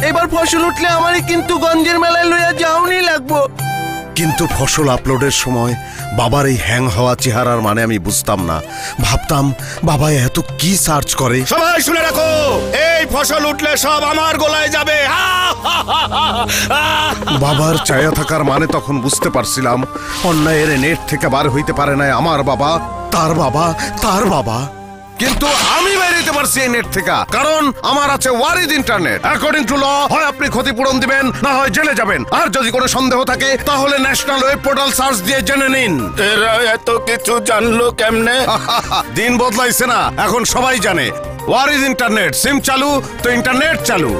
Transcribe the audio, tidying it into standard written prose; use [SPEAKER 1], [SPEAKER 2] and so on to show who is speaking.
[SPEAKER 1] এবার ফসল উঠলে আমারই কিন্তু গঞ্জের মেলায় লইয়া যাওনি লাগবো।
[SPEAKER 2] কিন্তু ফসল আপলোডের সময় বাবার এই হ্যাং হওয়া চেহারার মানে আমি বুঝতাম না। ভাবতাম বাবা এত কি সার্চ করে।
[SPEAKER 3] সবাই শুনে রাখো, এই ফসল উঠলে সব আমার গলায় যাবে।
[SPEAKER 2] বাবার ছায়া থাকার মানে তখন বুঝতে পারছিলাম, অন্যায়ের নেট থেকে বার হইতে পারে না আমার বাবা, তার বাবা, তার বাবা। কিন্তু আমি বেরিয়ে পারছি এই নেট থেকে, কারণ আমার আছে ওয়ারিদ ইন্টারনেট। অ্যাকর্ডিং টু ল, হয় আপনি ক্ষতিপূরণ দিবেন, না হয় জেলে যাবেন। আর যদি কোনো সন্দেহ থাকে তাহলে ন্যাশনাল ওয়েব পোর্টাল সার্চ দিয়ে জেনে নিন।
[SPEAKER 3] এরা এত কিছু জানলো কেমনে?
[SPEAKER 2] দিন বদলাইছে না, এখন সবাই জানে। ওয়ারিদ ইন্টারনেট, সিম চালু তো ইন্টারনেট চালু।